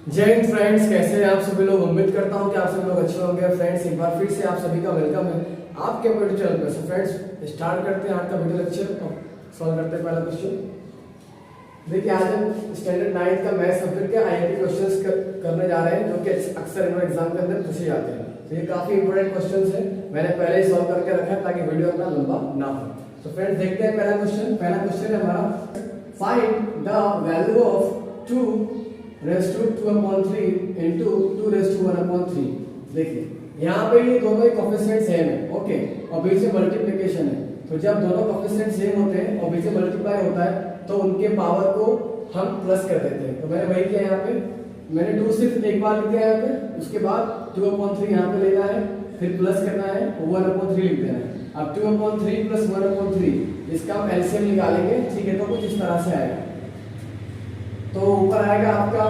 जय हिंद फ्रेंड्स, कैसे हैं आप सभी लोग। उम्मीद करता हूं कि आप सभी लोग अच्छे होंगे। फ्रेंड्स, एक बार फिर से आप सभी का वेलकम है आपके वीडियो चैनल पर। सो फ्रेंड्स, स्टार्ट करते हैं आज का वीडियो लेक्चर और सॉल्व करते हैं पहला क्वेश्चन। देखिए, आज हम स्टैंडर्ड 9 का मैथ सब्जेक्ट के आईआईटी क्वेश्चंस करने जा रहे हैं, जो कि अक्सर इन एग्जाम के अंदर पूछे जाते हैं। तो ये काफी इंपॉर्टेंट क्वेश्चंस है, मैंने पहले ही सॉल्व करके रखा है ताकि वीडियो अपना लंबा ना हो। तो फ्रेंड्स, देखते हैं पहला क्वेश्चन है हमारा, find the value of 2 raise to 2/3 into 2 raise to 1/3। देखिए, यहाँ पे ये दोनों कोएफिशिएंट सेम है, ओके, और बीच में मल्टीप्लिकेशन है। तो जब दोनों कोएफिशिएंट सेम होते हैं और बीच में मल्टीप्लाई होता है तो उनके पावर को हम प्लस कर देते हैं। तो मैंने वही किया यहाँ पे, मैंने 2 सिर्फ एक बार लिख दिया यहाँ पे, उसके बाद 2/3 यहाँ पे लेना है, फिर प्लस करना है, 1/3 लिख देना है। अब 2/3 प्लस 1/3 इसका हम एलसीएम निकालेंगे, ठीक है। तो कुछ इस तरह से आएगा, तो ऊपर आएगा आपका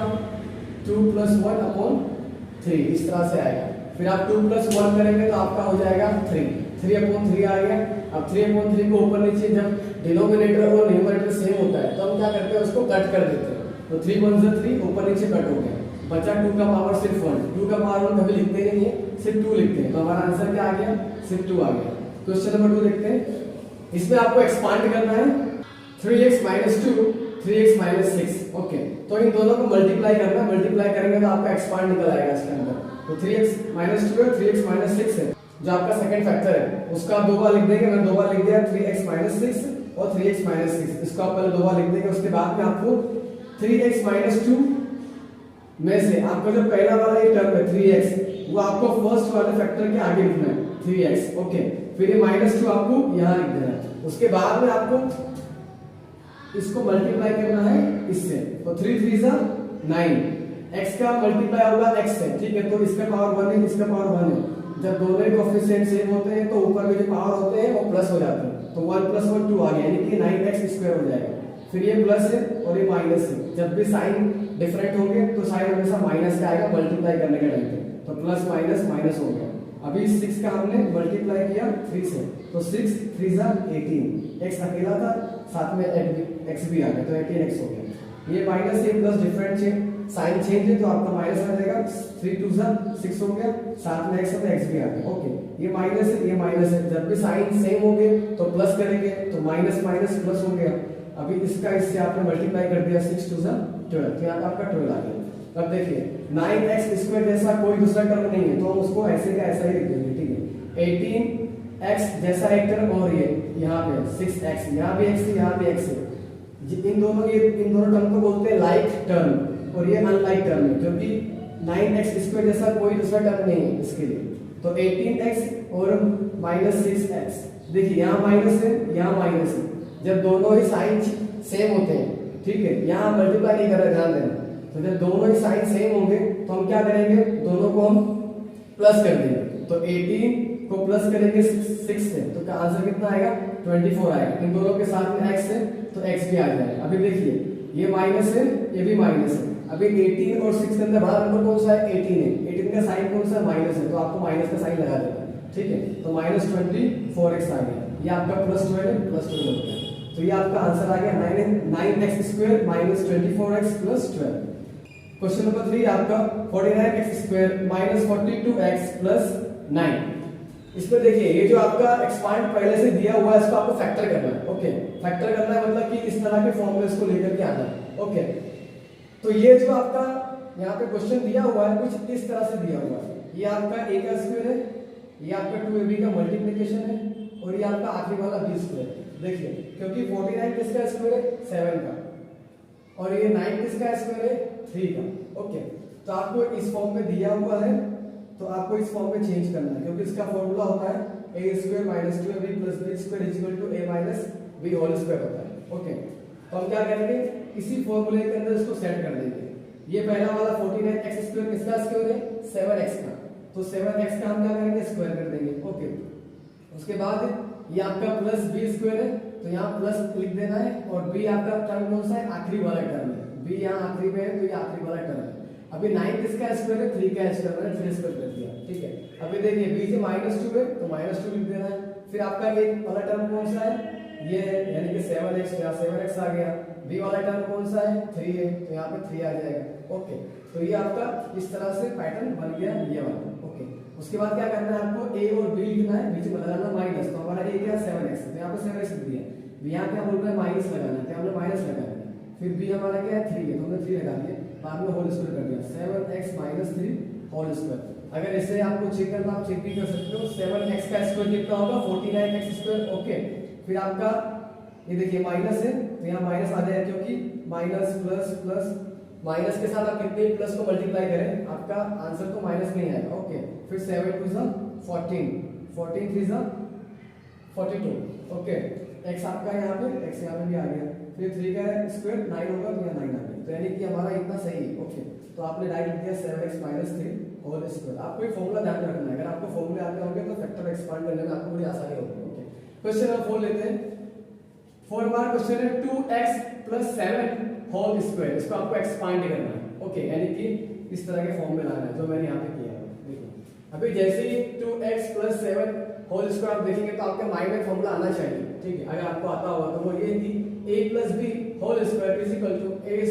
2 + 1/3, इस तरह से आएगा। फिर आप 2 + 1 करेंगे तो आपका हो जाएगा 3/3 आ गया। अब 3/3 को ऊपर नीचे, जब डिनोमिनेटर और न्यूमरेटर सेम होता है तो हम क्या करते हैं, उसको कट कर देते हैं। तो 3 × 3, ऊपर नीचे कट हो गया, बचा 2 का पावर सिर्फ 1। 2 का पावर 1 कभी लिखते नहीं है, सिर्फ 2 लिखते हैं। तो हमारा आंसर क्या आ गया, सिर्फ 2 आ गया। क्वेश्चन नंबर 2 देखते हैं। इसमें आपको एक्सपांड करना है, 3x - 2 3x - 6, ओके। तो इन दोनों को मल्टीप्लाई करना, मल्टीप्लाई करेंगे तो आपका एक्सपांड निकल आएगा इसके अंदर। तो 3x - 2 है, 3x - 6 है, जो आपका सेकंड फैक्टर है, उसका आप 2 बार लिख देंगे। मैंने 2 बार लिख दिया, 3x - 6 और 3x - 6, इसको आप पहले 2 बार लिख देंगे। उसके बाद में आपको 3x - 2 में से आपका जो पहला वाला ये टर्म है 3x, वो आपको फर्स्ट वाले फैक्टर के आगे लिखना है, 3x, ओके। फिर ये -2 आपको यहाँ लिख देना है। उसके बाद में आपको इसको मल्टीप्लाई करना है इससे, तो 3 × 3 = 9, x का मल्टीप्लाई होगा x से, ठीक है। तो इसका पावर 1 है, इसका पावर 1 है। जब दोनों कोएफिशिएंट सेम होते हैं तो ऊपर में जो पावर होते हैं वो प्लस हो जाते हैं। तो 1 + 1 2 आ गया, यानी कि 9x² हो जाएगा। फिर ये प्लस है और ये माइनस है, जब भी साइन डिफरेंट होंगे तो साइन हमेशा माइनस का आएगा मल्टीप्लाई करने के टाइम पे। तो प्लस माइनस माइनस हो गया। अभी 6 का हमने मल्टीप्लाई किया 3 से, तो 6 × 3 = 18, x अकेला था, साथ में x भी आ गया, तो 18x हो गया। ये माइनस ये प्लस डिफरेंट साइन चेंज है तो आपका माइनस आ जाएगा, 3 × 2 = 6 हो गया, साथ में x है, x भी आ गया, ओके। ये माइनस है, ये माइनस है, जब भी साइन सेम होंगे तो प्लस करेंगे, तो माइनस माइनस प्लस हो गया। अभी इसका इससे आपने मल्टीप्लाई कर दिया, 6 × 2 = 12, तो यहाँ पे आपका 12 आ गया। अब देखिए, 9x² जैसा कोई दूसरा टर्म नहीं है, तो हम उसको ऐसे का ऐसा ही लिख देंगे, ठीक है। 18x जैसा एक टर्म, और ये यहाँ पे 6x, यहाँ भी x है, यहाँ भी x है। इन दोनों टर्म को बोलते हैं लाइक टर्म, और ये अनलाइक टर्म है, क्योंकि 9x² जैसा कोई दूसरा टर्म नहीं है इसके लिए। तो 18x और -6x, देखिए यहाँ माइनस है, यहाँ माइनस है। जब दोनों ही साइन सेम होते हैं, ठीक है, यहाँ मल्टीप्लाई नहीं कर रहे, ध्यान देना। तो जब दोनों ही साइन सेम होंगे तो हम क्या करेंगे, दोनों को हम प्लस कर देंगे। तो 18 को प्लस करेंगे 6 से, तो का आंसर कितना आएगा, 24 आएगा। इन दोनों के साथ में x है तो x भी आ जाएगा। अभी देखिए, ये माइनस है, ये भी माइनस है। अभी 18 और 6 के अंदर बड़ा नंबर कौन सा है, 18 है। 18 का साइन कौन सा, माइनस है, तो आपको माइनस का साइन लगा देना है, ठीक है। तो -24x आ गया, ये आपका +12 है, +12 हो गया। तो ये आपका आंसर आ गया 9x² - 24x + 12। क्वेश्चन नंबर 3 आपका 49x² - 42x + 9। इसमें देखिए, ये जो आपका एक्सपांड पहले से दिया हुआ है, इसको आपको फैक्टर करना है, ओके। फैक्टर करना है मतलब कि इस तरह के फॉर्मूले को लेकर के आना है, ओके। तो ये जो आपका यहाँ पे क्वेश्चन दिया हुआ है, कुछ इस तरह से दिया हुआ है। ये आपका a का स्क्वायर है, ये आपका 2ab का मल्टीप्लिकेशन है, और ये आपका आखिरी वाला b²। देखिए, क्योंकि 49 किसका स्क्वायर है, 7 का, और ये 9 किसका स्क्वायर है, 3 का, ओके। तो आपको इस फॉर्म में दिया हुआ है, तो आपको इस फॉर्म में चेंज करना है, क्योंकि इसका फॉर्मूला होता है a² - 2ab + b² = a - b² होता है, ओके। तो हम क्या करेंगे, इसी फॉर्मूले के अंदर इसको सेट कर देंगे। ये पहला वाला 49x² किसका स्क्वायर है, 7x का, तो 7x का हम क्या करेंगे, स्क्वायर कर देंगे, ओके। उसके बाद ये आपका +b² है, तो यहाँ प्लस लिख देना है, और b आपका टर्म कौन सा है, आखिरी वाला टर्म है, b यहाँ आखिरी में है, तो ये आखिरी वाला टर्म है। अभी 9 किसका स्क्वायर है, 3 का स्क्वायर, मैंने 3 स्क्वायर कर दिया, ठीक है। अभी देखिए, b से -2 है, तो -2 लिख देना है। फिर आपका ये वाला टर्म कौन सा है, ये है, यानी कि 7x, यहाँ 7x आ गया। b वाला टर्म कौन सा है, 3 है, तो यहाँ पे 3 आ जाएगा, ओके, तो ये आपका इस तरह से पैटर्न बन गया ये वाला। ओके, उसके बाद क्या करना है आपको, a और b लिखना है, बीच में लगाना माइनस। तो हमारा a क्या 7x, तो यहाँ पे 7x लिख दिया। यहाँ क्या बोल रहा है माइनस लगाना है, तो हमने माइनस लगाया। फिर b हमारा क्या है 3 है, तो हमने 3 लगा दिया, बाद में होल स्क्वायर कर दिया 7x - 3 होल स्क्वायर। अगर इससे आपको चेक करना आप चेक भी कर सकते हो। 7x का स्क्वायर कितना होगा 49x स्क्वायर। ओके, फिर आपका ये देखिए माइनस है, तो यहाँ माइनस आ जाएगा क्योंकि माइनस प्लस प्लस माइनस के साथ आप कितने प्लस को मल्टीप्लाई करें आपका आंसर तो माइनस नहीं आएगा। ओके, फिर 7 2 * 14, 14 3 * 42। ओके, x आपका यहाँ पे x यहाँ पे भी आ गया। फिर 3 का स्क्वायर 9 होगा, तो यहाँ 9 आ गया। तो यानी कि हमारा इतना सही है। ओके, तो आपने राइट लिख दिया 7x - 3 होल स्क्वायर। आपको एक फॉर्मूला ध्यान रखना है, अगर आपको फॉर्मूले आते होंगे तो फैक्टर एक्सपांड करने में आपको बड़ी आसानी होगी। ओके, क्वेश्चन नंबर 4 लेते हैं। 4 नंबर क्वेश्चन है 2x + 7 होल स्क्वायर। इसको आपको एक्सपांड करना है। ओके, यानी कि इस तरह के फॉर्म में लाना है जो मैंने यहाँ पे किया है। देखो अभी जैसे ही 2x + 7 होल स्क्वायर आप देखेंगे तो आपके माइंड में फॉर्मूला आना चाहिए। ठीक है, अगर आपको आता होगा तो वो ये कि a + b whole square = a²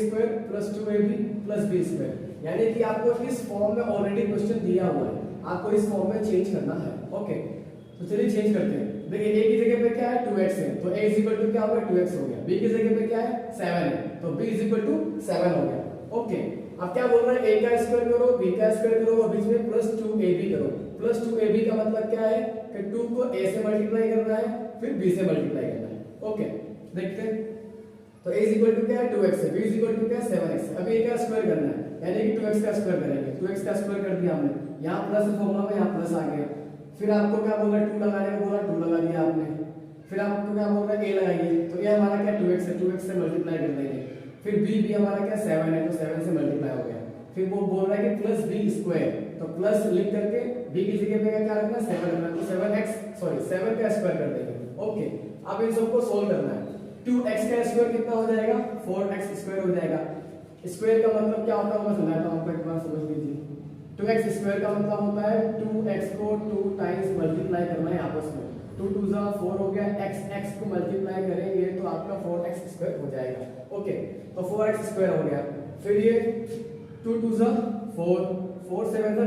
+ 2ab + b square. यानी कि आपको इस फॉर्म में ऑलरेडी क्वेश्चन दिया हुआ है, आपको इस फॉर्म में चेंज करना है। ओके, तो चलिए चेंज करते हैं। देखिए a की जगह पे क्या है 2x है, तो a = क्या होगा 2x हो गया। b की जगह पे क्या है 7 है, तो b = 7 हो गया। ओके, अब क्या बोल रहा है a का स्क्वायर करो, b का स्क्वायर करो और बीच में +2ab करो। +2ab का मतलब क्या है कि 2 को a से मल्टीप्लाई करना है, फिर b से मल्टीप्लाई करना है। ओके, देखते हैं। तो a = क्या है 2x है, b = क्या है 7x है। अभी a का स्क्वायर करना है, यानी कि 2x का स्क्वायर करेंगे। 2x का स्क्वायर कर दिया हमने, यहाँ प्लस फॉर्मूला में यहाँ प्लस आ गया। फिर आपको क्या बोल रहा है 2 लगाने को बोला, 2 लगा दिया आपने। फिर आपको क्या बोल रहा है a लगाइए, तो ये हमारा क्या 2x है, 2x से मल्टीप्लाई कर देंगे। फिर b हमारा क्या 7 है, तो 7 से मल्टीप्लाई हो गया। फिर वो बोल रहा है कि +b², तो प्लस लिख करके b की जगह पे क्या रखना 7 रखना, तो 7 का स्क्वायर कर देंगे। ओके, अब इन सबको सोल्व करना है। 2x का स्क्वायर कितना हो जाएगा 4x² हो जाएगा। स्क्वायर का मतलब क्या होता है मैं समझाता हूं आपको, एक बार समझ लीजिए। 2x² का मतलब होता है 2x को 2 टाइम्स मल्टीप्लाई करना है आपस में। 2 2 * 4 हो गया, x को मल्टीप्लाई करेंगे तो आपका 4x² हो जाएगा। ओके, तो 4x² हो गया। फिर ये 2 2 * 4, 4 7 =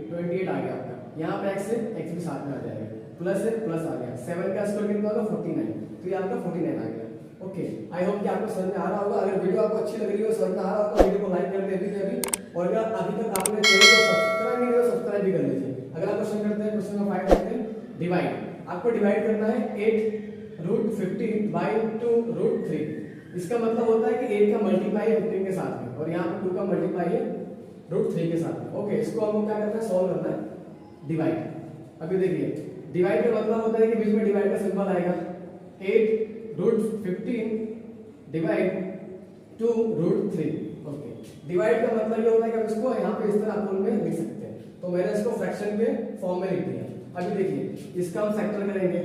28 आ गया आपका। यहाँ पे x है, x भी साथ में आ जाएगा, प्लस है प्लस आ गया। 7 का स्क्वायर कितना होगा 49, तो ये आपका 49 आ गया। ओके, आई होप कि आपको समझ में आ रहा होगा। अगर वीडियो आपको अच्छी लग रही हो, समझ में आ रहा हो तो वीडियो को लाइक कर दे अभी। और अगर अभी तक आपने चैनल को सब्सक्राइब नहीं किया तो सब्सक्राइब भी कर लीजिए। अगला क्वेश्चन करते हैं, क्वेश्चन नंबर 5 करते हैं डिवाइड। आपको डिवाइड करना है 8√15 / 2√3। इसका मतलब होता है कि 8 का मल्टीप्लाई है 15 के साथ में, और यहाँ पे 2 का मल्टीप्लाई है √3 के साथ में। ओके, इसको हमको क्या करना है सॉल्व करना है डिवाइड। अभी देखिए डिवाइड का मतलब होता है कि बीच में डिवाइड का सिंबल आएगा। 8√15 / 2√3। ओके, डिवाइड का मतलब ये होता है कि हम इसको यहाँ पे इस तरह फॉर्म में लिख सकते हैं। तो मैंने इसको फ्रैक्शन के फॉर्म में लिख दिया। अभी देखिए इसका हम फैक्टर करेंगे।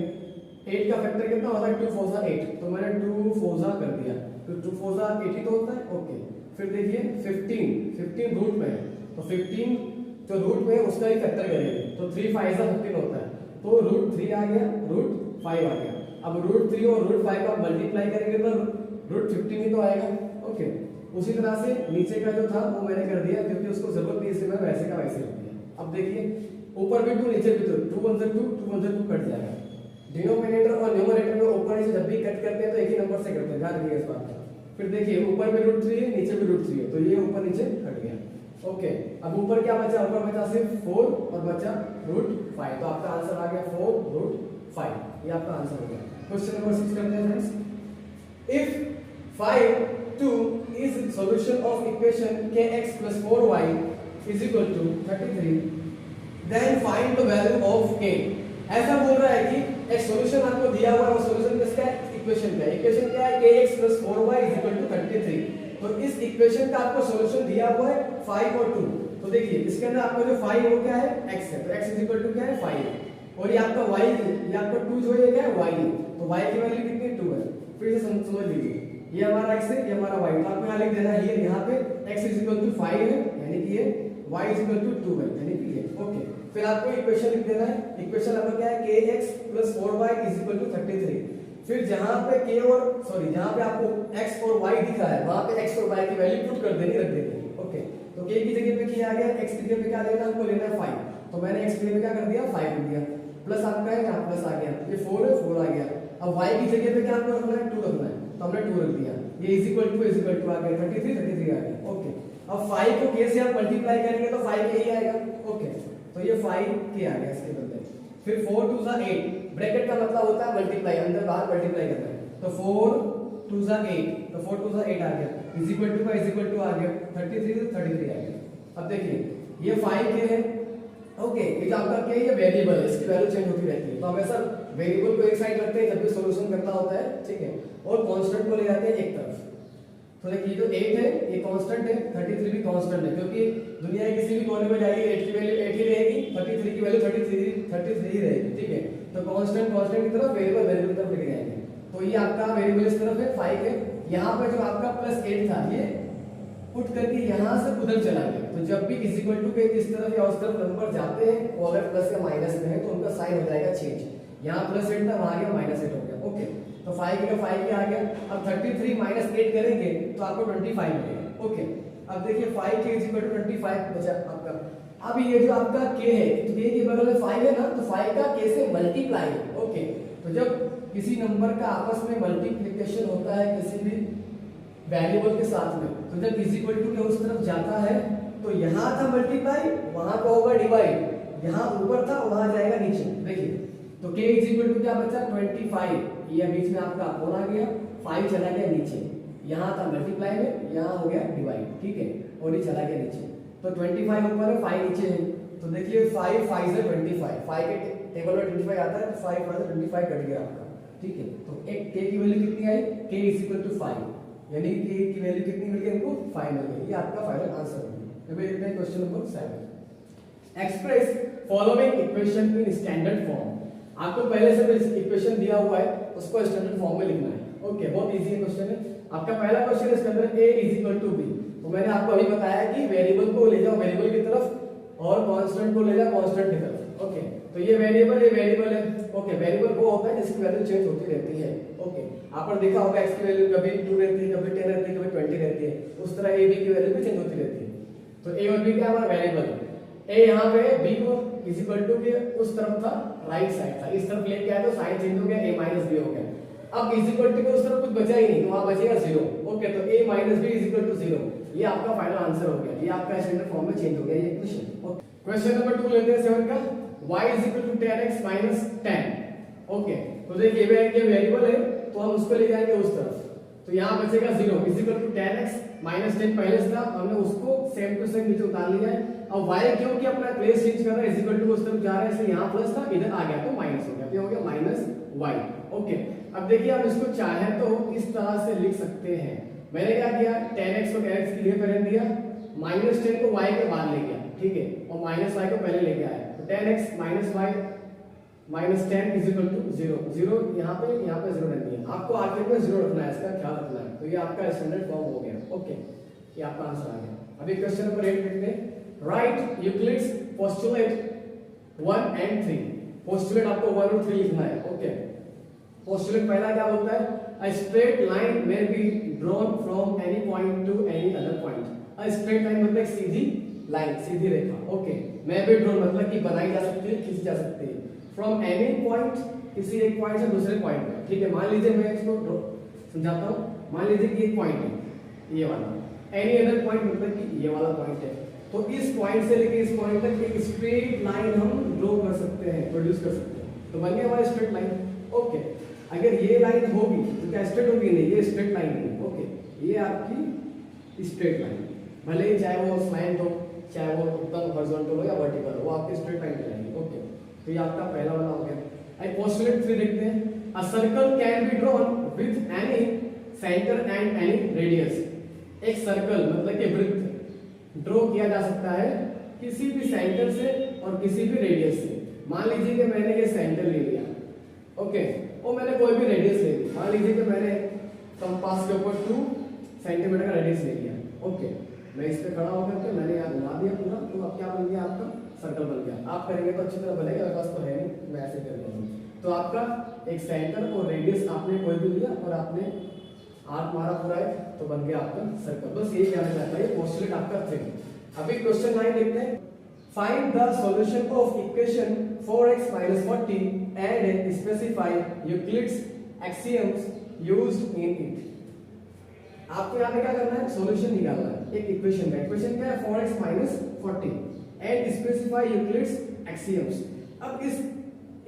8 का फैक्टर कितना होता है 2 4 * 8, तो मैंने 2 4 कर दिया, तो 2 4 * 80 तो होता है। ओके, फिर देखिए 15 रूट में है, तो 15 जो रूट में है उसका ही फैक्टर करेंगे, तो 3 5 * 15 होता है, तो √3 आ गया, √5 आ गया। अब √3 और √5 का मल्टीप्लाई करेंगे तो √15 ही तो आएगा। ओके, उसी तरह से नीचे का जो था वो मैंने कर दिया क्योंकि उसको जरूरत नहीं, इसलिए मैं वैसे का वैसे रख दिया। अब देखिए ऊपर भी 2 नीचे भी 2, 2 1 * 2, 2 1 * 2 कट जाएगा। डिनोमिनेटर और न्यूमरेटर में ऊपर नीचे जब भी कट करते हैं तो एक ही नंबर से करते हैं, ध्यान रखिएगा इस बात का। फिर देखिए ऊपर में √3 है, नीचे भी √3 है, तो ये ऊपर नीचे कट गया। ओके, अब ऊपर क्या बचा, ऊपर बचा सिर्फ 4 और बचा √5, तो आपका आंसर आ गया 4√5। ये आपका आंसर हो गया। क्वेश्चन नंबर 6 करते हैं friends. If 5 2 is solution of equation kx + 4y = 33, then find the value of k। ऐसा बोल रहा है कि एक सॉल्यूशन आपको दिया हुआ है, वो सॉल्यूशन किसका है इक्वेशन का। इक्वेशन क्या है kx + 4y = 33। तो इस इक्वेशन का आपको सॉल्यूशन दिया हुआ है 5 और 2। तो देखिए इसके अंदर आपका जो 5 वो क्या है x है, तो x = क्या है 5, और ये आपका y ये आपका 2 जो है क्या है y है, तो y की वैल्यू कितनी 2 है। फिर से समझ लीजिए ये हमारा x है, ये हमारा y, तो आपको यहाँ लिख देना है यहाँ पे x = 5 है यानी कि ये y = 2 है यानी कि ये। ओके, फिर आपको इक्वेशन लिख देना है। इक्वेशन आपका क्या है kx + 4y = 33। फिर जहां पे k और जहां पे आपको x और y दिख रहा है वहां पे x और y की वैल्यू पुट कर देनी, रख देनी। ओके, तो k की जगह पे क्या आ गया, x की जगह पे क्या लेना हमको, लेना है 5, तो मैंने x की जगह पे क्या कर दिया 5 लिख दिया, प्लस आपका है यहाँ प्लस आ गया, ये 4 है 4 आ गया। अब y की जगह पे क्या हमको रखना है 2 रखना है, तो हमने 2 रख दिया, ये इज इक्वल टू आ गया 33 आ गया। ओके, अब 5 को k से आप मल्टीप्लाई करेंगे तो 5 k ही आएगा। ओके, तो ये 5 k आ गया इसके बदले। फिर 4 2 सा 8, ब्रैकेट का मतलब होता है मल्टीप्लाई, अंदर बाहर मल्टीप्लाई करना है, तो 4 2 सा 8, तो 4 2 सा 8 आ गया, इज इक्वल टू का इज इक्वल टू आ गया 33 तो 33 आ गया। अब देखिए ये 5 k है। ओके, ये जो आपका क्या है, ये वेरिएबल है, इसकी वैल्यू चेंज होती रहती है, तो हमेशा वेरिएबल को एक साइड रखते हैं जब भी सॉल्यूशन करना होता है, ठीक है, और कांस्टेंट को ले जाते हैं एक तरफ। तो देखिए जो 8 है ये कांस्टेंट है, 33 भी कांस्टेंट है, क्योंकि दुनिया के किसी भी कोने में जाइए 8 की वैल्यू 8 ही रहेगी, 33 की वैल्यू 33 ही रहेगी, ठीक है। तो कांस्टेंट की तरफ, वेरिएबल की तरफ लेके जाएंगे, तो ये आपका वेरिएबल इस तरफ है 5 है। यहाँ पे जो आपका प्लस 8 था ये उठ करके यहाँ से उधर चला गया, तो जब भी इज इक्वल टू के इस तरफ या उस तरफ नंबर जाते हैं वो अगर प्लस या माइनस में है तो उनका साइन हो जाएगा चेंज, यहाँ प्लस 8 था वहां आ गया माइनस 8 हो गया। ओके, तो 5 का 5 के आ गया। अब 33 माइनस 8 करेंगे तो आपको 25 मिलेगा। ओके, अब देखिए 5 के इज इक्वल टू 25 बचा आपका। अब ये जो आपका k है, तो k के बगल में 5 है ना, तो 5 का k से मल्टीप्लाई है। ओके, तो जब किसी नंबर का आपस में मल्टीप्लिकेशन होता है किसी भी वेरिएबल के साथ में, तो जब इज इक्वल टू के उस तरफ जाता है तो यहाँ था मल्टीप्लाई, वहां का होगा डिवाइड, यहाँ ऊपर था वहां जाएगा नीचे। देखिए तो k इज इक्वल टू क्या बचा 25, ये बीच में आपका अपोन आ गया, 5 चला गया नीचे, यहाँ था मल्टीप्लाई में, यहाँ हो गया डिवाइड, ठीक है, और ये चला गया नीचे, तो 25 ऊपर है 5 नीचे है। तो देखिए 5 5 से 25, 5 के टेबल में 25 आता है, तो 5 5 से 25 कट गया आपका, ठीक है। तो एक k की वैल्यू कितनी आई, k इज इक्वल टू 5, यानी कि की वैल्यू कितनी मिल गई हमको 5 मिल गई। ये आपका फाइनल आंसर होगा। अब देखते हैं question number 7, express following equation in standard form. आपको पहले से इक्वेशन दिया हुआ है, उसको स्टैंडर्ड फॉर्म में लिखना है। ओके, बहुत इजी क्वेश्चन है आपका। पहला क्वेश्चन है इसके अंदर a is equal to b, तो मैंने आपको अभी बताया कि वेरिएबल को ले जाओ वेरिएबल की तरफ और कांस्टेंट को ले जाओ कांस्टेंट की तरफ। ओके, तो ये वेरिएबल है। ओके, वेरिएबल वो होता है जिसकी वैल्यू चेंज होती रहती है। ओके, आपने देखा होगा x की वैल्यू कभी 2 रहती है, कभी 10 रहती है, कभी 20 रहती है, उस तरह a b की वैल्यू भी चेंज होती रहती है। तो a और b क्या हमारा वेरिएबल है, a यहाँ पे b को इज इक्वल टू के उस तरफ था, राइट साइड था, इस तरफ लेके आया तो साइन चेंज हो गया, a माइनस b हो गया। अब इज इक्वल टू के उस तरफ कुछ बचा ही नहीं, तो वहां बचेगा 0। ओके, तो a minus b is equal to 0, ये आपका फाइनल आंसर हो गया, ये आपका स्टैंडर्ड फॉर्म में चेंज हो गया ये इक्वेशन। ओके, क्वेश्चन नंबर 2 लेते हैं 7 का, y is equal to 10x minus 10। Okay, तो देखिए ये वेरिएबल है तो हम उसको ले जाएंगे उस तरफ, तो यहाँ बचेगा 0 is equal to 10x minus 10 पहले से था, हमने उसको सेम टू सेम नीचे उतार लिया है। अब y क्योंकि अपना प्लेस चेंज कर रहा है, इज इक्वल टू उस तरफ जा रहा है, इसलिए यहाँ प्लस था, इधर आ गया तो माइनस हो गया, ये हो गया माइनस y। ओके, अब देखिए आप इसको चाहे तो इस तरह से लिख सकते हैं। मैंने क्या किया, 10x को 10x की जगह पर रख दिया, माइनस 10 को y के बाद ले गया, ठीक है, और माइनस y को पहले लेके आया, तो 10x minus y minus 10 is equal to 0 यहाँ पे 0 रख दिया। आपको आखिर में 0 रखना है, इसका ख्याल रखना है। तो ये आपका स्टैंडर्ड फॉर्म हो गया। ओके, ये आपका आंसर आ गया। अभी क्वेश्चन नंबर 8 देखते हैं, right Euclid's postulate 1 and 3। Postulate आपको 1 और 3 लिखना है। ओके, पोस्टुलेट पहला क्या बोलता है, a straight line may be drawn from any point to any other point. A straight line मतलब सीधी लाइन, सीधी रेखा। ओके, मे बी ड्रॉन मतलब कि बनाई जा सकती है, खींची जा सकती है, फ्रॉम एनी पॉइंट, किसी एक पॉइंट से दूसरे पॉइंट पे। ठीक है, मान लीजिए मैं इसको समझाता हूँ, मान लीजिए कि एक पॉइंट है ये वाला, एनी अदर पॉइंट मतलब कि ये वाला पॉइंट है, तो इस पॉइंट से लेके इस पॉइंट तक एक स्ट्रेट लाइन हम ड्रॉ कर सकते हैं, प्रोड्यूस कर सकते हैं, तो बन गया हमारा स्ट्रेट लाइन। ओके, अगर ये लाइन होगी तो क्या स्ट्रेट होगी? नहीं, ये स्ट्रेट लाइन नहीं। ओके, ये आपकी स्ट्रेट लाइन, भले ही चाहे वो स्लैंट हो, चाहे वो एकदम हॉरिजॉन्टल हो या वर्टिकल हो, वो आपकी स्ट्रेट लाइन कहलाएगी। ओके, तो ये आपका पहला वाला हो गया। आई पोस्टुलेट 3 देखते हैं, a circle can be drawn with any centre and any radius. एक सर्कल मतलब कि वृत्त ड्रॉ किया जा सकता है किसी भी सेंटर से और किसी भी रेडियस से। मान लीजिए कि मैंने ये सेंटर ले लिया, ओके, और मैंने कोई भी रेडियस ले ली, मान लीजिए कि मैंने कंपास के ऊपर 2 सेंटीमीटर का रेडियस ले लिया। ओके, मैं इस पे खड़ा होकर के मैंने यहाँ घुमा दिया पूरा, तो अब क्या बन गया? आपका सर्कल बन गया। आप करेंगे तो अच्छी तरह बनेगा, मेरे पास तो है नहीं, मैं ऐसे कर रहा हूँ। तो आपका एक सेंटर और रेडियस आपने कोई भी लिया और आपने आर्क मारा पूरा है तो बन गया आपका सर्कल। बस यही कहना चाहता है, पोस्टुलेट आपका 3। अभी क्वेश्चन 9 देखते हैं। Find the solution of equation 4x - 40 and specify Euclid's axioms used in it. आपको यहाँ पे क्या करना है, सॉल्यूशन निकालना है एक इक्वेशन का। इक्वेशन क्या है, 4x - 40 and specify Euclid's axioms. अब इस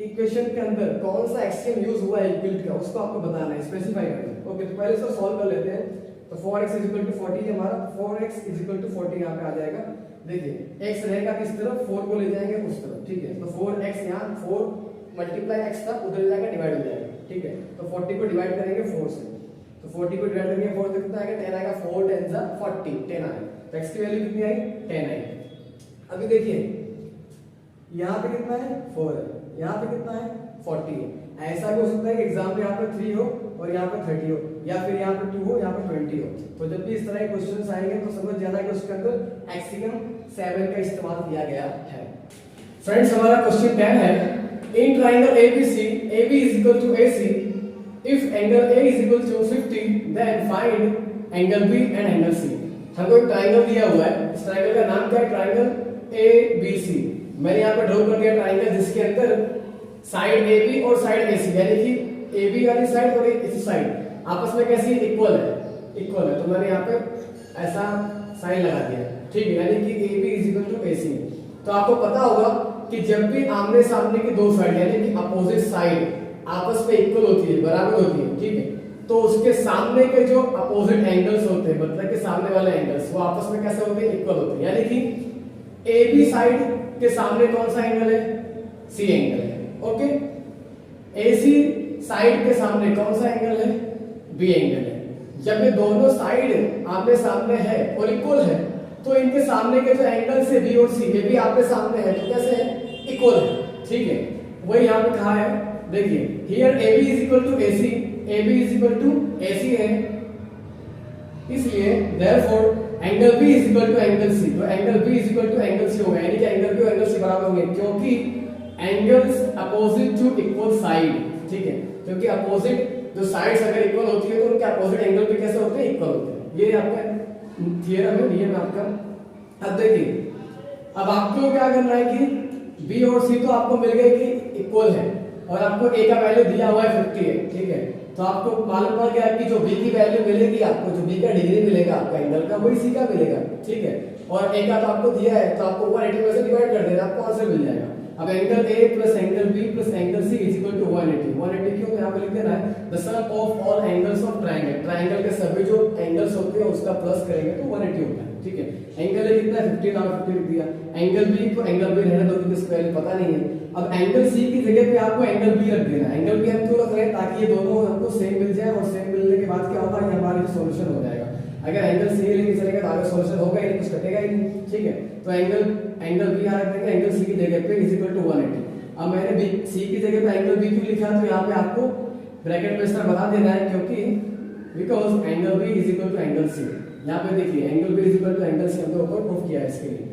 इक्वेशन के अंदर कौन सा एक्सियम यूज हुआ है यूक्लिड का, उसको आपको बताना है, स्पेसिफाई करना है। ओके, तो पहले इसको सॉल्व कर लेते हैं। तो 4x = 40 है हमारा, 4x = 40 यहाँ पे आ जाएगा। देखिए x रहेगा किस तरफ, 4 को ले जाएंगे उस तरफ, ठीक है। तो 4x यहाँ 4 × x था, उधर जाएगा डिवाइड हो जाएगा, ठीक है। तो 40 को डिवाइड करेंगे 4 से, तो 40 को डिवाइड करेंगे 4 से कितना आएगा, 10 आएगा। 4 × 10 = 40, 10 आएगा। तो x की वैल्यू कितनी आई, 10 आई। अभी देखिए यहाँ पे कितना है, 4 है, यहाँ पे कितना है, 40 है। ऐसा भी हो सकता है कि एग्जाम में यहाँ पे 3 हो और यहाँ पे 30 हो, या फिर यहाँ पे 2 हो, यहाँ पे 20 हो। तो जब भी इस तरह के क्वेश्चंस आएंगे तो समझ जाना कि उसके अंदर एक्सियम 7 का इस्तेमाल किया गया है। फ्रेंड्स, हमारा क्वेश्चन 10 है, in triangle ABC, AB = AC, if angle A = 50, then find angle B and angle C। हमको एक ट्रायंगल दिया हुआ है, इस ट्रायंगल का नाम क्या है, ट्रायंगल ABC। मैंने यहाँ पे ड्रॉ कर दिया ट्रायंगल जिसके अंदर साइड AB और साइड AC, यानी कि AB वाली साइड और AC साइड आपस में कैसी इक्वल है, इक्वल है। तो मैंने यहाँ पे ऐसा साइन लगा दिया, ठीक है, यानी कि AB = AC। तो आपको पता होगा कि जब भी आमने सामने की दो साइड यानी कि अपोजिट साइड आपस में इक्वल होती है, बराबर होती है, ठीक है, तो उसके सामने के जो अपोजिट एंगल्स होते हैं, मतलब कि सामने वाले एंगल्स, वो आपस में कैसे होते हैं, इक्वल होते हैं। यानी कि AB साइड के सामने कौन सा एंगल है, C एंगल है। ओके, AC साइड के सामने कौन सा एंगल है, B एंगल है। जब ये दोनों साइड आमने सामने है और इक्वल है, तो इनके सामने के जो एंगल है B और C, ये भी आपके सामने है, तो कैसे है, इक्वल है, ठीक है। वही यहाँ पे कहा है, देखिए here AB = AC, AB = AC है, इसलिए therefore angle B = angle C। तो एंगल B = एंगल C होगा, यानी कि एंगल B और एंगल C बराबर होंगे, क्योंकि angles opposite to equal side, ठीक है। क्योंकि अपोजिट जो साइड्स अगर इक्वल होती है तो उनके अपोजिट एंगल भी कैसे होते हैं, इक्वल होते हैं। ये आपका थ्योरम है, नियम आपका। अब देखिए, अब आपको क्या करना है कि B और C तो आपको मिल गए कि इक्वल है, और आपको A का वैल्यू दिया हुआ है 50 है, ठीक है। तो आपको मालूम पड़ गया कि जो B की वैल्यू मिलेगी आपको, जो B का डिग्री मिलेगा आपका एंगल का, वही C का मिलेगा, ठीक है। और A का तो आपको दिया है, तो आपको 180 में से डिवाइड कर देना, आपको आंसर मिल जाएगा। अब angle A + angle B + angle C = 180। 180 क्यों, यहाँ पे लिख देना है the sum of all angles of triangle. Triangle के सभी जो एंगल्स होते हैं उसका प्लस करेंगे तो 180 होता है, ठीक है। एंगल A कितना है, 50 और 50 लिख दिया। एंगल B को एंगल B रहने दो क्योंकि इसका वैल्यू पता नहीं है। अब एंगल C की जगह पे आपको एंगल B रख देना है। एंगल B हम क्यों रख रहे हैं, ताकि ये दोनों हमको सेम मिल जाए, और सेम मिलने के बाद क्या होगा, ये हमारा सॉल्यूशन हो जाएगा। अगर एंगल C लेके चलेगा तो आगे सॉल्यूशन होगा ही नहीं, कुछ कटेगा ही नहीं, ठीक है। तो एंगल B आ रख देंगे एंगल C की जगह पे = 180। अब मैंने C की जगह पे एंगल B क्यों लिखा, तो यहाँ पे आपको ब्रैकेट में इसका बता देना है, क्योंकि because angle B = angle C। यहाँ पे देखिए एंगल B = एंगल C हमने ऊपर प्रूफ किया है इसके लिए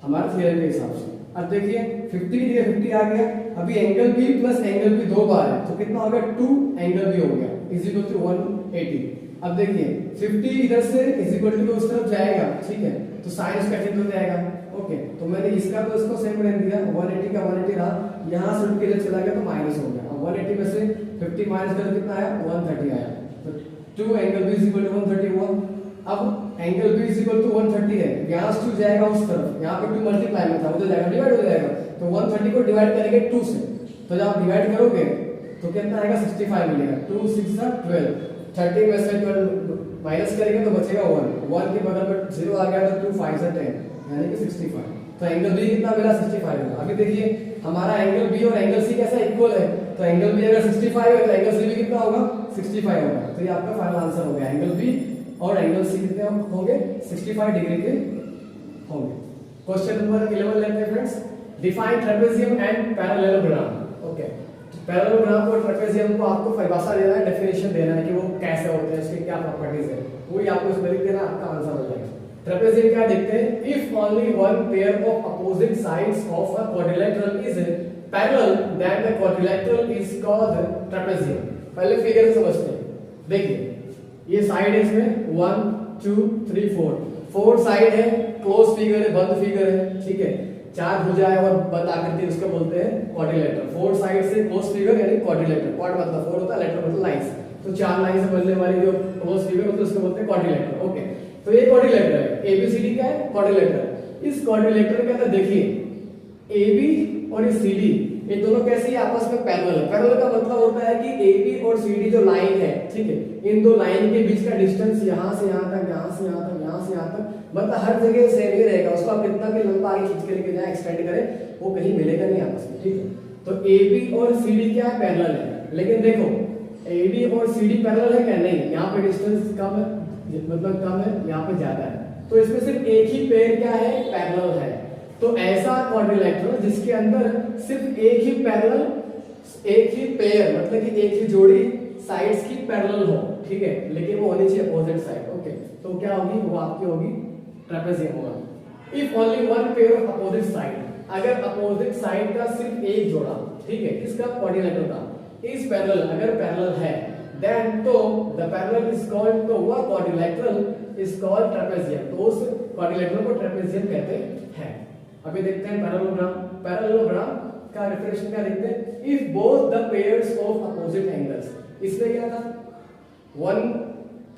हमारे थ्योरम के हिसाब से। अब देखिए 50 की जगह 50 आ गया। अभी एंगल B + एंगल B दो बार है, तो कितना हो गया, 2 एंगल B हो गया = 180। अब देखिए 50 इधर से = उस तरफ जाएगा, ठीक है, तो साइन उसका चेंज हो जाएगा। ओके, तो मैंने इसका तो इसको सेम रहने दिया, 180 का 180 रहा, यहाँ से उठ के इधर चला गया तो माइनस हो गया। अब 180 में से 50 माइनस कर कितना आया, 130 आया। तो 2 एंगल B = 130 हुआ। अब एंगल B = 130 है, यहाँ से 2 जाएगा उस तरफ, यहाँ पे 2 मल्टीप्लाई में था, उधर जाएगा डिवाइड हो जाएगा। तो 130 को डिवाइड करेंगे 2 से, तो जब आप डिवाइड करोगे तो कितना आएगा, 65 मिलेगा। 2 6 12, 30 में से 12 माइनस करेंगे तो बचेगा 1 के बगल में 0 आ गया, तो 2 5 10 यानी कि 65। तो एंगल B कितना मिला, 65 मिला। अभी देखिए हमारा एंगल B और एंगल C कैसा इक्वल है, तो एंगल B अगर 65 है तो एंगल C भी कितना होगा, 65 होगा। तो ये आपका फाइनल आंसर हो गया, एंगल B और एंगल C कितने होंगे, 65 डिग्री के होंगे। क्वेश्चन नंबर 11 लेते हैं friends. Define trapezium and parallelogram. Okay, parallelogram और ट्रेपेजियम को आपको परिभाषा देना है, डेफिनेशन देना है कि वो कैसे होते हैं, उसकी क्या प्रॉपर्टीज है, वही आपको इसमें लिख देना, आपका आंसर हो जाएगा। ट्रेपेजियम क्या देखते हैं, if only one pair of opposite sides of a quadrilateral is parallel then the quadrilateral is called trapezium. पहले फिगर समझते हैं। देखिए ये साइड है, इसमें 1 2 3 4 साइड है, क्लोज फिगर है, बंद फिगर है, ठीक है। 4 भुजा है और बंद आकृति, उसको बोलते हैं क्वाड्रिलेटरल। 4 साइड से क्लोज फिगर यानी क्वाड्रिलेटरल। क्वाड मतलब 4 होता है, लेटर मतलब लाइंस, तो 4 लाइन से बनने वाली जो क्लोज फिगर होती है उसको बोलते हैं क्वाड्रिलेटरल। ओके, तो ये क्वाड्रिलेटरल है। एबीसीडी क्या है? क्वाड्रिलेटरल। इस क्वाड्रिलेटरल के अंदर देखिए एबी और सीडी ये दोनों कैसे आपस में पैरेलल है। पैरेलल का मतलब होता है कि एबी और सीडी जो लाइन है, ठीक है, इन दो लाइन के बीच का डिस्टेंस यहां से यहां तक, यहां से यहां तक, यहां से यहां तक, मतलब हर जगह सेम ही रहेगा। उसको आप कितना भी लंबा आगे खींच के लेके जाए, एक्सटेंड करें, वो कहीं मिलेगा नहीं आपस में, ठीक है। तो एबी और सीडी क्या है? पैरेलल है। लेकिन देखो एबी और सीडी पैरेलल है क्या? नहीं, यहाँ पे डिस्टेंस कम है, मतलब कम है, यहाँ पे ज्यादा है, तो इसमें सिर्फ एक ही पेयर क्या है? पैरेलल है। तो ऐसा क्वाड्रिलेटरल जिसके अंदर सिर्फ एक ही पैरेलल, एक ही पेयर मतलब कि एक ही जोड़ी साइड्स की पैरेलल हो, ठीक है, लेकिन वो होनी चाहिए अपोजिट साइड। ओके, तो क्या होगी? वो आपकी होगी ट्रेपेजियम होगा। If only one pair of opposite side, अगर अपोजिट साइड का सिर्फ एक जोड़ा, ठीक है, किसका? क्वाड्रिलेटरल का, इज पैरेलल, अगर पैरेलल है, देन तो द पैरेलल इज कॉल्ड, तो वह क्वाड्रिलेटरल इज कॉल्ड ट्रेपेजियम। तो उस क्वाड्रिलेटरल को ट्रेपेजियम कहते हैं। अभी देखते हैं पैरेललोग्राम। पैरेललोग्राम का रिफ्रेशन क्या लिखते हैं? If both the pairs of opposite angles, इसमें क्या था? One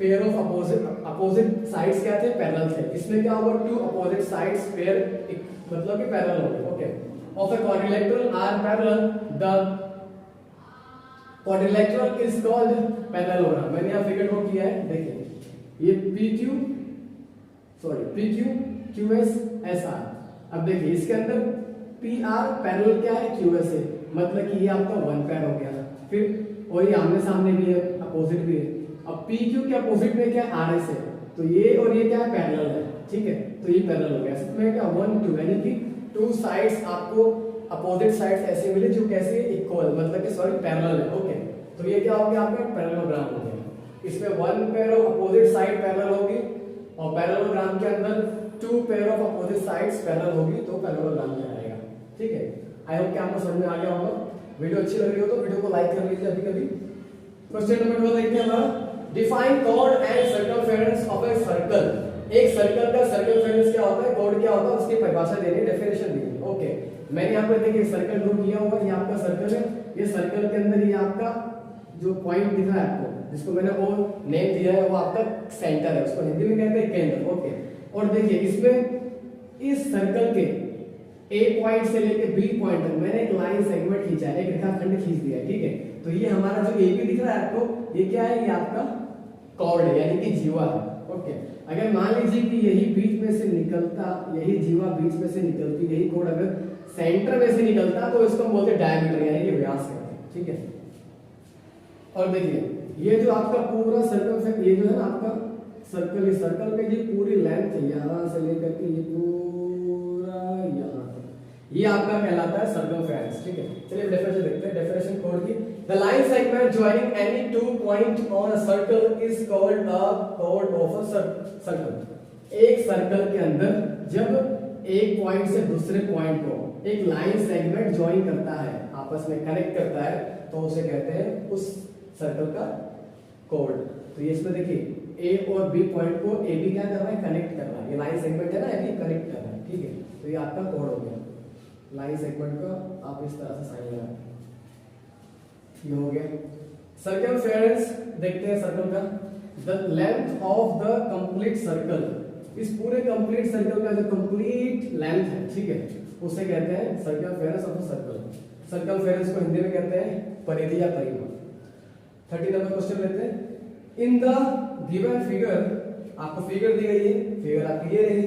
pair of opposite sides क्या थे? पैरेलल थे। इसमें क्या होगा? टू अपोजिट साइड्स पेयर मतलब कि पैरेलल हो गए। Okay, of a quadrilateral are parallel, the quadrilateral is called parallelogram. मैंने यहां फिगर ड्रॉ किया है, देखिए ये PQ QS SR। अब देखिए इसके अंदर PR पैरेलल क्या है? QS है, मतलब कि ये आपका वन पैर हो गया। फिर वही आमने सामने भी है, अपोजिट भी है। अब PQ के अपोजिट में क्या? RS है, तो ये और ये क्या है? पैरेलल है, ठीक है, तो ये पैरेलल हो गया। इसमें क्या? 1 2 यानी कि टू साइड्स आपको अपोजिट साइड्स ऐसे मिले जो कैसे? इक्वल, मतलब कि सॉरी पैरेलल है। ओके, तो ये क्या हो गया? आपका पैरेललोग्राम हो गया। इसमें one pair of opposite side parallel होगी और पैरेललोग्राम के अंदर two pair of opposite sides parallel होगी, तो पैरेललोग्राम कहलाएगा, ठीक है। आई होप कि आपको समझ में आ गया होगा। वीडियो अच्छी लग रही हो तो वीडियो को लाइक कर लीजिए अभी कभी। क्वेश्चन नंबर 2 देखते हैं हमारा, define chord and circumference of a circle. एक सर्कल का सर्कमफेरेंस क्या होता है, कॉर्ड क्या होता है, उसकी परिभाषा देनी, डेफिनेशन देनी। ओके, मैंने यहाँ पर देखिए सर्कल ड्रॉ किया हुआ, ये आपका सर्कल है। ये सर्कल के अंदर ये आपका जो पॉइंट दिख रहा है आपको, जिसको मैंने वो नेम दिया है, वो आपका सेंटर है, उसको हिंदी में कहते हैं केंद्र। ओके, और देखिए इसमें इस सर्कल के A पॉइंट से लेके B पॉइंट तक मैंने एक लाइन सेगमेंट खींचा है, एक रेखाखंड खींच दिया है, ठीक है। तो ये हमारा जो AB दिख रहा है आपको, ये क्या है? ये आपका कॉर्ड है, यानी कि जीवा है। ओके, अगर मान लीजिए कि यही बीच में से निकलता, यही जीवा बीच में से निकलती, यही कॉर्ड अगर सेंटर में से निकलता, तो इसको हम बोलते हैं डायमीटर, यानी कि व्यास कहते हैं, ठीक है। और देखिए ये जो आपका पूरा सर्कल, ये जो है ना आपका सर्कल, इस सर्कल में ये पूरी लेंथ है, यहां से लेकर के ये पूरा यहां तक, ये आपका कहलाता है सर्कमफेरेंस, ठीक है। चलिए डेफिनेशन देखते हैं, डेफिनेशन कॉर्ड की। The line segment joining any two point on a circle is called a cord of a circle. एक सर्कल के अंदर जब एक पॉइंट से दूसरे पॉइंट को एक लाइन सेगमेंट ज्वाइन करता है, आपस में कनेक्ट करता है, तो उसे कहते हैं उस सर्कल का कॉर्ड। तो ये इसमें देखिए A और B पॉइंट को AB क्या कर रहा है? कनेक्ट कर रहा है। ये लाइन सेगमेंट है ना, AB कनेक्ट कर रहा है, ठीक है। तो ये आपका कॉर्ड हो गया लाइन सेगमेंट का। आप इस तरह से साइन लगा, ये हो गया सर्कमफेरेंस। देखते हैं सर्कल का, the length of the complete circle, इस पूरे कंप्लीट सर्कल का जो कंप्लीट लेंथ है, ठीक है, उसे कहते हैं circumference of the circle. Circumference को हिंदी में कहते हैं परिधि या परिमाप। 30 नंबर क्वेश्चन लेते हैं। इन द गिवन फिगर, आपको फिगर दी गई है, फिगर आपकी ये रही।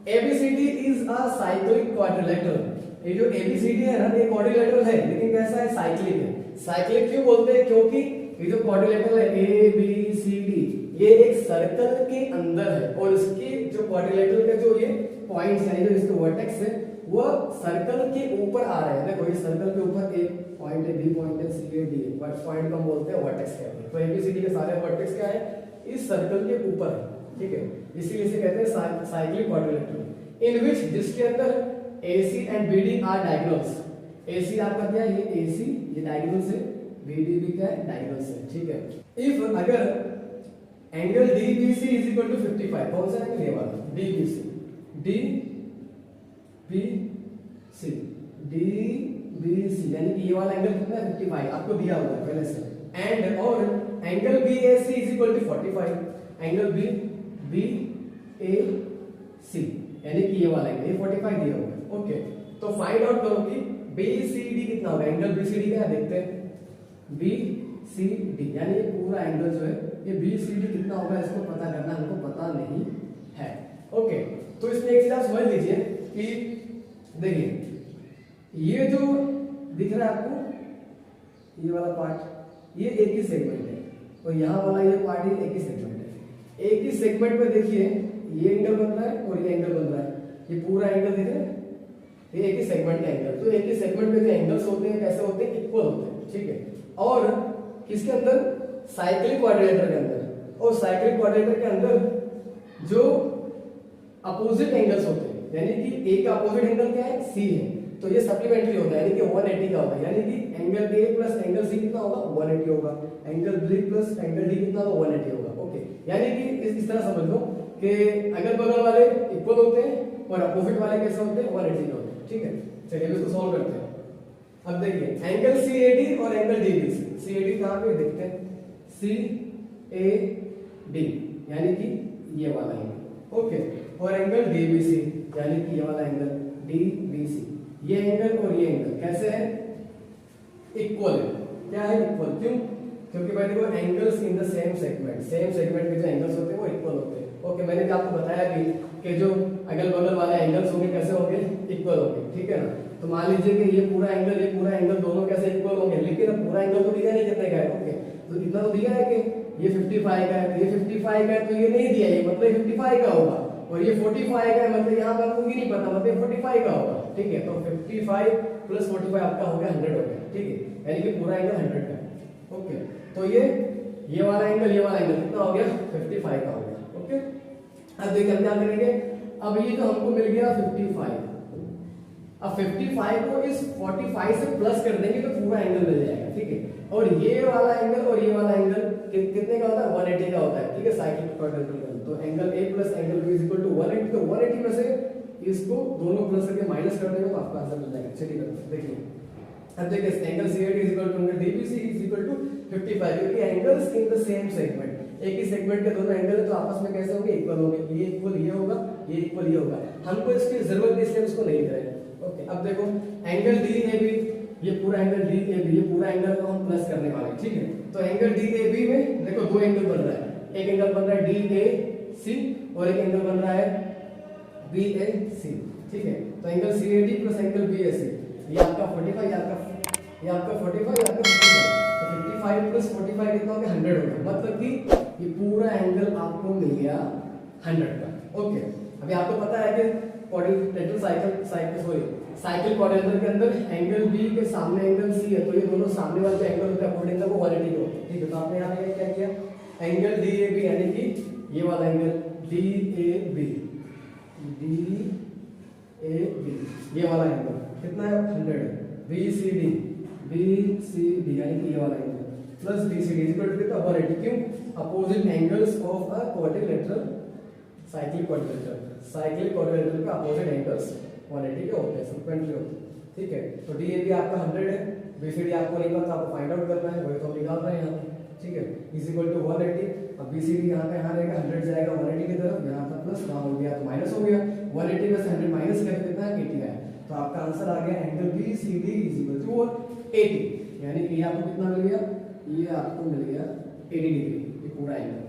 ABCD is a cyclic quadrilateral. ये जो ABCD है ना, ये क्वाड्रिलेटरल है, लेकिन कैसा है? साइक्लिक है। साइक्लिक क्यों बोलते हैं? क्योंकि ये जो क्वाड्रिलेटरल है ABCD, ये एक सर्कल के अंदर है और इसके जो क्वाड्रिलेटरल के जो ये पॉइंट्स हैं, जो इसके वर्टेक्स है, वो सर्कल के ऊपर आ रहे हैं। देखो ये सर्कल के ऊपर एक पॉइंट है, B पॉइंट है, C है, D है, बट पॉइंट को हम बोलते हैं वर्टेक्स कहते हैं। तो ABCD के सारे वर्टेक्स क्या है? इस सर्कल के ऊपर है, ठीक है, इसीलिए इसे कहते हैं साइक्लिक क्वाड्रिलेटरल। इन विच, जिसके अंदर AC and BD are diagonals. AC आपका क्या है? ये AC, ये डायगोनल से, BD भी क्या है? डायगोनल से, ठीक है। इफ अगर angle DBC is equal to 55। कौन सा एंगल? ये वाला DBC, DBC यानी कि ये वाला एंगल कितना है? 55 आपको दिया हुआ है पहले से। एंड और angle BAC is equal to 45। Angle BAC यानी कि ये वाला एंगल, ये 45 दिया हुआ है। ओके, तो फाइंड आउट करो कि BCD कितना होगा। एंगल BCD क्या है देखते हैं। BCD यानी ये पूरा एंगल जो है ये BCD कितना होगा इसको पता करना, हमको पता नहीं है। ओके, तो इसमें एक चीज आप समझ लीजिए कि देखिए ये जो दिख रहा है आपको, ये वाला पार्ट ये एक ही सेगमेंट है और यहाँ वाला ये पार्ट एक ही सेगमेंट है। एक ही सेगमेंट में देखिए ये एंगल बन रहा है और ये एंगल बन रहा है, ये पूरा एंगल दिख रहा है, ये एक ही सेगमेंट का एंगल। तो एक ही सेगमेंट में जो एंगल्स होते हैं कैसे होते हैं? इक्वल होते हैं, ठीक है। और किसके अंदर? साइक्लिक क्वाड्रिलेटर के अंदर। और साइक्लिक क्वाड्रिलेटर के अंदर जो अपोजिट एंगल्स होते हैं, यानी कि ए का अपोजिट एंगल क्या है? सी है, तो ये सप्लीमेंट्री होता है, यानी कि 180 का होता है। यानी कि angle A plus angle C कितना होगा? 180 होगा। Angle B plus angle D कितना होगा? 180 होगा। ओके, यानी कि इस तरह समझ लो कि अगल बगल वाले इक्वल होते हैं और अपोजिट वाले कैसे होते हैं? 180 के होते हैं, ठीक है। चलिए इसको सॉल्व करते हैं। अब देखिए एंगल CAD और एंगल DBC। CAD कहाँ पे देखते हैं? CAD यानी कि ये वाला एंगल, ओके। और एंगल DBC यानी कि ये वाला एंगल DBC। ये एंगल और ये एंगल कैसे है? इक्वल है। क्या है? इक्वल। क्यों? क्योंकि भाई देखो angles in the same segment के जो एंगल्स होते हैं वो इक्वल होते हैं। ओके, मैंने भी आपको बताया भी कि जो अगल बगल वाले एंगल्स होंगे कैसे होंगे? इक्वल होंगे, ठीक है ना। तो मान लीजिए कि ये पूरा एंगल दोनों कैसे इक्वल होंगे, लेकिन अब पूरा एंगल तो दिया नहीं कितने का है। ओके, तो इतना तो दिया है कि ये 55 का है, ये 55 का है, तो ये नहीं दिया, ये मतलब 55 का होगा। और ये 45 का है, मतलब यहाँ पर आपको ये नहीं पता, मतलब 45 का होगा, ठीक है। तो 55 प्लस 45 आपका हो गया 100 हो गया, ठीक है। यानी कि पूरा एंगल 100 का है। ओके, तो ये वाला एंगल कितना हो गया? 55 का हो गया। ओके, अब देखिए हम क्या करेंगे। अब ये जो हमको मिल गया 55, अब 55 को इस 45 से प्लस कर देंगे तो पूरा एंगल मिल जाएगा, ठीक है। और ये वाला एंगल और ये वाला एंगल कितने का होता है? 180 का होता है, ठीक है। Cyclic quadrilateral. तो angle A plus angle B is equal to 180। तो 180 में से इसको दोनों प्लस करके माइनस कर देंगे तो आपका आंसर मिल जाएगा। चलिए करते हैं, देखिए। अब देखिए angle CAD is equal to DBC is equal to 55, क्योंकि angles in the same segment, एक ही सेगमेंट के दोनों एंगल है तो आपस में कैसे होंगे? इक्वल होंगे। ये इक्वल ये होगा, ये इक्वल ये होगा। हमको इसकी जरूरत है इसलिए उसको नहीं करेंगे। ओके, अब देखो एंगल DAB, ये पूरा एंगल DAB, ये पूरा एंगल को हम प्लस करने वाले हैं, ठीक है। तो एंगल DAB में देखो दो एंगल बन रहा है, एक एंगल बन रहा है DAC और एक एंगल बन रहा है BAC, ठीक है। तो angle CAD plus angle BAC, ये आपका 45, ये आपका 45, ये आपका 55। तो 55 प्लस 45 कितना हो गया? 100 हो गया। मतलब कि ये पूरा एंगल आपको मिल गया 100 का। ओके, अभी आपको पता है कि क्वाड्रिलेटरल साइकिल क्वाड्रिलेटर के अंदर एंगल B के सामने एंगल C है, तो ये दोनों सामने वाले जो एंगल होता है अकॉर्डिंग टू 180 के होते हैं, ठीक है। तो आपने यहाँ पे क्या किया? एंगल DAB यानी कि ये वाला एंगल DAB, ये वाला एंगल कितना है? 100 है। BCD यानी कि ये वाला angle plus BCD is equal to कितना? 180। क्यों? Opposite angles of a quadrilateral cyclic quadrilateral का अपोजिट एंगल्स 180 के होते हैं, सप्लीमेंट्री होते हैं, ठीक है। तो DAB आपका 100 है, BCD आपको नहीं पता, आपको फाइंड आउट करना है, वही तो हम निकाल रहे हैं यहाँ पे, ठीक है। Is equal to 180। अब BCD यहाँ पे यहाँ रहेगा, 100 जाएगा 180 की तरफ, यहाँ था प्लस, वहाँ हो गया तो माइनस हो गया। 180 में से 100 माइनस करके कितना है? 80 आया। तो आपका आंसर आ गया angle BCD is equal to 80, यानी कि आपको कितना मिल गया? ये आपको मिल गया 80 डिग्री, ये पूरा एंगल।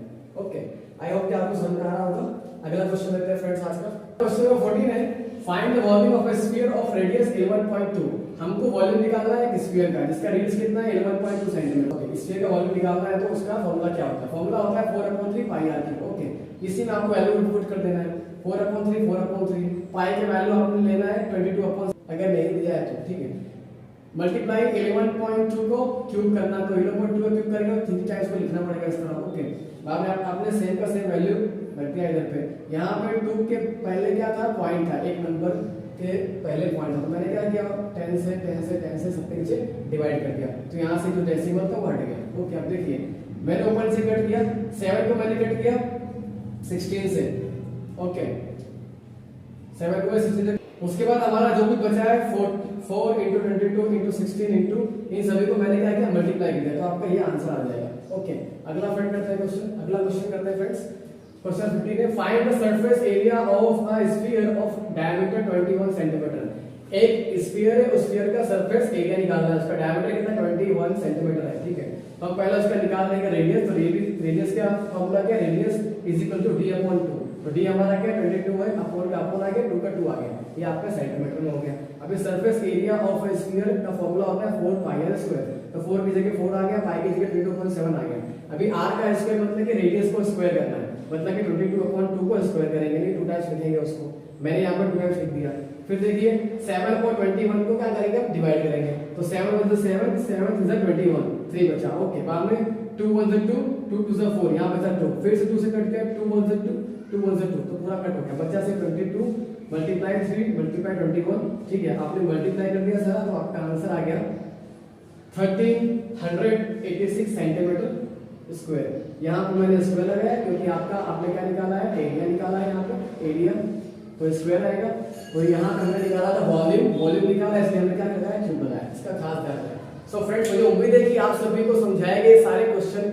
ओके, आई होप कि आपको समझ में आ रहा होगा। अगला क्वेश्चन लेते हैं फ्रेंड्स आज का। क्वेश्चन नंबर 14 है, find the volume of a sphere of radius 11.2। हमको वॉल्यूम निकालना है एक स्फीयर का जिसका रेडियस कितना है? 11.2 सेंटीमीटर। ओके, स्फीयर का वॉल्यूम निकालना है तो उसका फॉर्मूला क्या होता है? फॉर्मूला होता है 4/3 पाई r क्यूब। ओके, इसी में आपको वैल्यू पुट कर देना है 4/3 पाई के वैल्यू आपने लेना है 22 अगर नहीं दिया है तो, ठीक है। मल्टीप्लाई 11.2 को क्यूब करना, तो 11.2 को क्यूब करेंगे तो 3 टाइम्स को लिखना पड़ेगा इस तरह। ओके, बाद में आपने सेम का सेम वैल्यू रख दिया इधर पे। यहाँ पे 2 के पहले क्या था? पॉइंट था, एक नंबर के पहले पॉइंट था, तो मैंने क्या किया? 10 से सबके नीचे डिवाइड कर दिया, तो यहाँ से जो डेसिमल था वो हट गया। ओके, अब देखिए मैंने ऊपर से कट किया, 7 को मैंने कट किया 16 से, ओके 7 को 16 से। उसके बाद हमारा जो भी बचा है 4 इंटू 22 इंटू 16 इंटू इन सभी को मैंने क्या किया मल्टीप्लाई किया, तो आपका ये आंसर आ जाएगा। ओके अगला फ्रेंड करते हैं क्वेश्चन, अगला क्वेश्चन करते हैं फ्रेंड्स। क्वेश्चन 15 है find the surface area of a sphere of diameter 21 centimetre. एक स्फीयर है, उस स्फीयर का सरफेस एरिया निकालना है, उसका डायमीटर कितना 21 सेंटीमीटर है, ठीक है। तो हम पहले उसका निकाल देंगे रेडियस, तो रेडियस का फॉर्मूला क्या है, radius is equal to d upon 2, तो d हमारा क्या 22 है, अपॉन का अपॉन आ गया, 2 का 2 आ गया, ये आपका सेंटीमीटर में हो गया। अभी surface area of a sphere का फॉर्मूला होता है 4 पाई r स्क्वायर, तो 4 की जगह 4 आ गया, पाई की जगह 22.7 आ गया। अभी r का स्क्वायर मतलब कि रेडियस को स्क्वायर करना है, मतलब कि 22/2 को स्क्वायर करेंगे, नहीं 2 टाइम्स लिखेंगे उसको, मैंने यहाँ पर 2 टाइम्स लिख दिया। फिर देखिए 7 को 21 को क्या करेंगे, डिवाइड करेंगे, तो 7 1 7 7 21 3 बचा, ओके। बाद में 2 1 2 2 2 4, यहाँ बचा 2, फिर से 2 से कट गया, 2 1 2 2 1 2, तो पूरा कट हो गया, बचा से 22 मल्टीप्लाई 3 मल्टीप्लाई 21, ठीक है। आपने मल्टीप्लाई कर दिया सारा, तो आपका आंसर आ गया 1386 सेंटीमीटर स्क्वायर। यहाँ पर मैंने स्क्वायर लगाया क्योंकि आपका आपने क्या निकाला है, एरिया निकाला है, यहाँ पे एरिया तो स्क्वायर आएगा, और यहाँ पे हमने निकाला था वॉल्यूम निकाला, इसलिए हमने क्या लगाया, क्यूब लगाया, इसका खास ध्यान रखना। सो फ्रेंड्स मुझे उम्मीद है कि आप सभी को समझाए गए सारे क्वेश्चन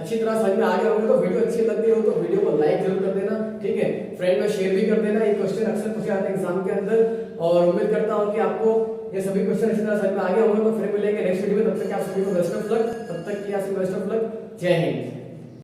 अच्छी तरह समझ में आ गए होंगे। तो वीडियो अच्छी लगती हो तो वीडियो को लाइक जरूर कर देना, ठीक है, फ्रेंड में शेयर भी कर देना। ये क्वेश्चन अक्सर पूछे जाते हैं एग्जाम के अंदर, और उम्मीद करता हूँ कि आपको ये सभी क्वेश्चन अच्छी तरह समझ में आ गए होंगे। तो फिर मिलेंगे नेक्स्ट वीडियो में, तब तक आप सभी को बेस्ट ऑफ लक, तब तक के लिए बेस्ट ऑफ लक, जय हिंद।